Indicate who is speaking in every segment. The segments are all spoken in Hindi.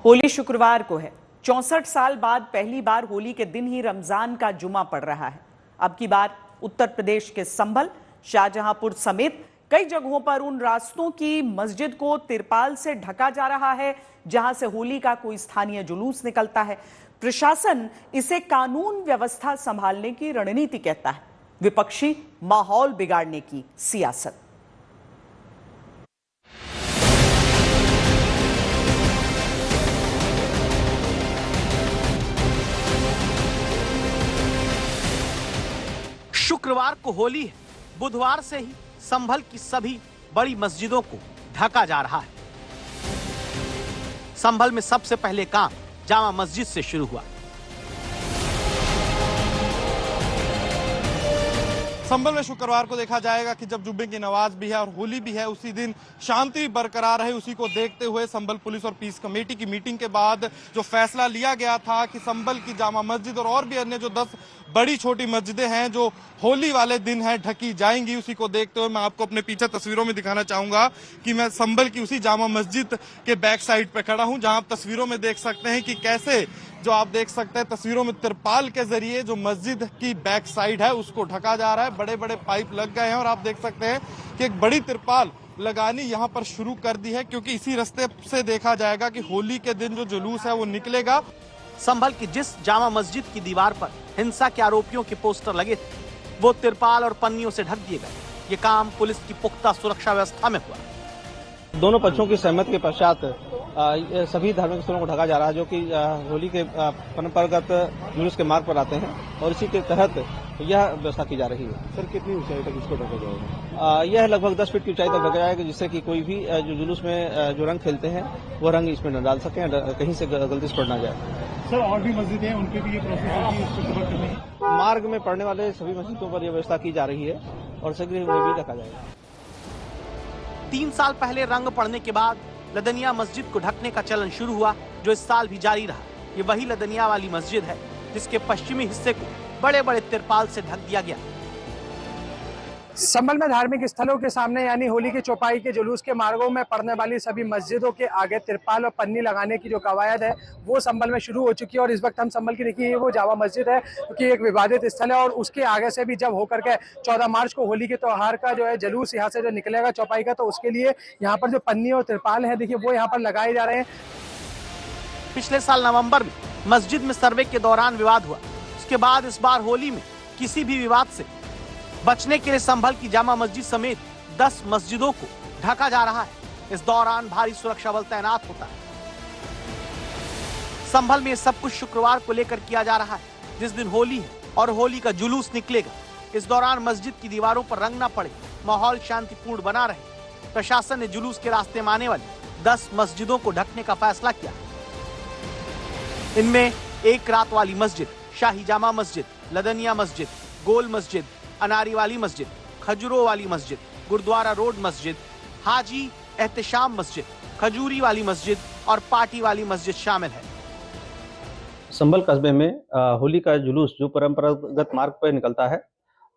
Speaker 1: होली शुक्रवार को है। 64 साल बाद पहली बार होली के दिन ही रमजान का जुमा पड़ रहा है। अब की बार उत्तर प्रदेश के संभल, शाहजहांपुर समेत कई जगहों पर उन रास्तों की मस्जिद को तिरपाल से ढका जा रहा है जहां से होली का कोई स्थानीय जुलूस निकलता है। प्रशासन इसे कानून व्यवस्था संभालने की रणनीति कहता है, विपक्षी माहौल बिगाड़ने की सियासत।
Speaker 2: शुक्रवार को होली है। बुधवार से ही संभल की सभी बड़ी मस्जिदों को ढका जा रहा है। संभल में सबसे पहले काम जामा मस्जिद से शुरू हुआ।
Speaker 3: संभल में शुक्रवार को देखा जाएगा कि जब जुम्मे की नमाज भी है और होली भी है, उसी दिन शांति बरकरार रहे। उसी को देखते हुए संभल पुलिस और पीस कमेटी की मीटिंग के बाद जो फैसला लिया गया था कि संभल की जामा मस्जिद और भी अन्य जो 10 बड़ी छोटी मस्जिदें हैं जो होली वाले दिन है ढकी जाएंगी, उसी को देखते हुए मैं आपको अपने पीछे तस्वीरों में दिखाना चाहूंगा कि मैं संभल की उसी जामा मस्जिद के बैक साइड पे खड़ा हूं, जहां आप तस्वीरों में देख सकते हैं कि कैसे जो आप देख सकते हैं तस्वीरों में तिरपाल के जरिए जो मस्जिद की बैक साइड है उसको ढका जा रहा है। बड़े बड़े पाइप लग गए हैं और आप देख सकते हैं कि एक बड़ी तिरपाल लगानी यहाँ पर शुरू कर दी है, क्योंकि इसी रास्ते से देखा जाएगा कि होली के दिन जो जुलूस है वो निकलेगा।
Speaker 2: संभल की जिस जामा मस्जिद की दीवार पर हिंसा के आरोपियों के पोस्टर लगे थे, वो तिरपाल और पन्नियों से ढक दिए गए। ये काम पुलिस की पुख्ता सुरक्षा व्यवस्था में हुआ।
Speaker 4: दोनों पक्षों की सहमति के पश्चात सभी धार्मिक स्थलों को ढका जा रहा है, जो कि होली के परंपरागत जुलूस के मार्ग पर आते हैं, और इसी के तहत यह व्यवस्था की जा रही है।
Speaker 3: सर, कितनी ऊंचाई तक इसको ढका जाएगा?
Speaker 4: यह लगभग 10 फीट की ऊंचाई तक ढका जाएगा, जिससे कि कोई भी जो जुलूस में जो रंग खेलते हैं वो रंग इसमें न डाल सकें, कहीं से गलती से पड़ ना जाए।
Speaker 3: सर, और भी मस्जिदें हैं, उनके भी ये प्रोसेस होगी इसको कवर करने की?
Speaker 4: मार्ग में पड़ने वाले सभी मस्जिदों पर यह व्यवस्था की जा रही है और शीघ्र ही उन्हें भी ढका जाएगा।
Speaker 2: 3 साल पहले रंग पड़ने के बाद लदनिया मस्जिद को ढकने का चलन शुरू हुआ, जो इस साल भी जारी रहा। ये वही लदनिया वाली मस्जिद है जिसके पश्चिमी हिस्से को बड़े बड़े तिरपाल से ढक दिया गया।
Speaker 5: संभल में धार्मिक स्थलों के सामने यानी होली की चौपाई के जुलूस के मार्गों में पड़ने वाली सभी मस्जिदों के आगे तिरपाल और पन्नी लगाने की जो कवायद है वो संभल में शुरू हो चुकी है। और इस वक्त हम संभल की देखिए वो जामा मस्जिद है, क्योंकि एक विवादित स्थल है, और उसके आगे से भी जब होकर के 14 मार्च को होली के त्योहार का जो है जुलूस यहाँ से जो निकलेगा चौपाई का, तो उसके लिए यहाँ पर जो पन्नी और तिरपाल है देखिए वो यहाँ पर लगाए जा रहे हैं।
Speaker 2: पिछले साल नवंबर में मस्जिद में सर्वे के दौरान विवाद हुआ। उसके बाद इस बार होली में किसी भी विवाद से बचने के लिए संभल की जामा मस्जिद समेत 10 मस्जिदों को ढका जा रहा है। इस दौरान भारी सुरक्षा बल तैनात होता है। संभल में सब कुछ शुक्रवार को लेकर किया जा रहा है, जिस दिन होली है और होली का जुलूस निकलेगा। इस दौरान मस्जिद की दीवारों पर रंग न पड़े, माहौल शांतिपूर्ण बना रहे। प्रशासन ने जुलूस के रास्ते में आने वाली 10 मस्जिदों को ढकने का फैसला किया। इनमें एक रात वाली मस्जिद, शाही जामा मस्जिद, लदनिया मस्जिद, गोल मस्जिद, अनारी वाली मस्जिद, खजूरों वाली मस्जिद, गुरुद्वारा रोड मस्जिद, हाजी एहतशाम मस्जिद, खजूरी वाली मस्जिद और पार्टी वाली मस्जिद शामिल है।
Speaker 4: संभल कस्बे में होली का जुलूस जो परंपरागत मार्ग पर निकलता है,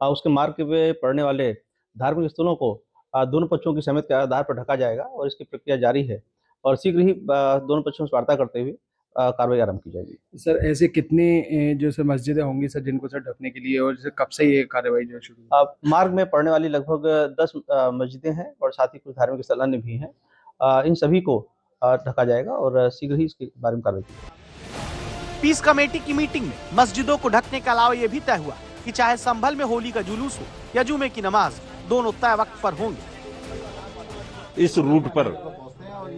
Speaker 4: उसके मार्ग पे पड़ने वाले धार्मिक स्थलों को दोनों पक्षों की सहमति के आधार पर ढका जाएगा, और इसकी प्रक्रिया जारी है और शीघ्र ही दोनों पक्षों से वार्ता करते हुए कार्रवाई आरंभ की जाएगी।
Speaker 5: सर, ऐसे कितनी जो सर मस्जिदें होंगी सर जिनको सर ढकने के लिए, और कब से ये कार्रवाई जो शुरू?
Speaker 4: मार्ग में पड़ने वाली लगभग 10 मस्जिदें हैं और साथ ही कुछ धार्मिक स्थल अन्य भी हैं। इन सभी को ढका जाएगा और शीघ्र ही इसके बारे में कार्रवाई की जाएगी।
Speaker 2: पीस कमेटी की मीटिंग में मस्जिदों को ढकने के अलावा यह भी तय हुआ कि चाहे संभल में होली का जुलूस हो या जुमे की नमाज, दोनों तय वक्त पर होंगे।
Speaker 6: इस रूट पर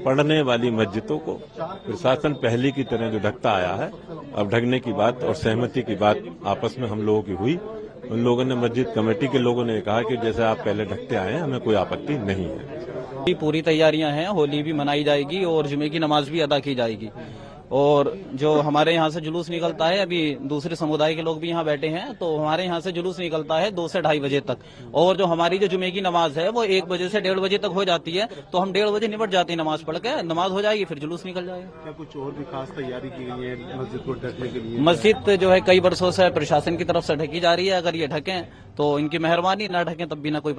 Speaker 6: पढ़ने वाली मस्जिदों को प्रशासन पहले की तरह जो ढकता आया है, अब ढकने की बात और सहमति की बात आपस में हम लोगों की हुई। उन लोगों ने, मस्जिद कमेटी के लोगों ने कहा कि जैसे आप पहले ढकते आए हैं, हमें कोई आपत्ति नहीं है।
Speaker 7: पूरी तैयारियां हैं, होली भी मनाई जाएगी और जुमे की नमाज भी अदा की जाएगी। और जो हमारे यहाँ से जुलूस निकलता है, अभी दूसरे समुदाय के लोग भी यहाँ बैठे हैं, तो हमारे यहाँ से जुलूस निकलता है 2 से 2:30 बजे तक, और जो हमारी जो जुमे की नमाज है वो 1 बजे से 1:30 बजे तक हो जाती है। तो हम 1:30 बजे निपट जाते हैं, नमाज पढ़ के नमाज हो जाएगी, फिर जुलूस निकल जाएगा।
Speaker 3: क्या कुछ और भी खास तैयारी की गई है मस्जिद को ढकने के लिए?
Speaker 7: मस्जिद जो है कई वर्षों से प्रशासन की तरफ से ढकी जा रही है। अगर ये ढकें तो इनकी मेहरबानी, ना ढकें तब भी ना कोई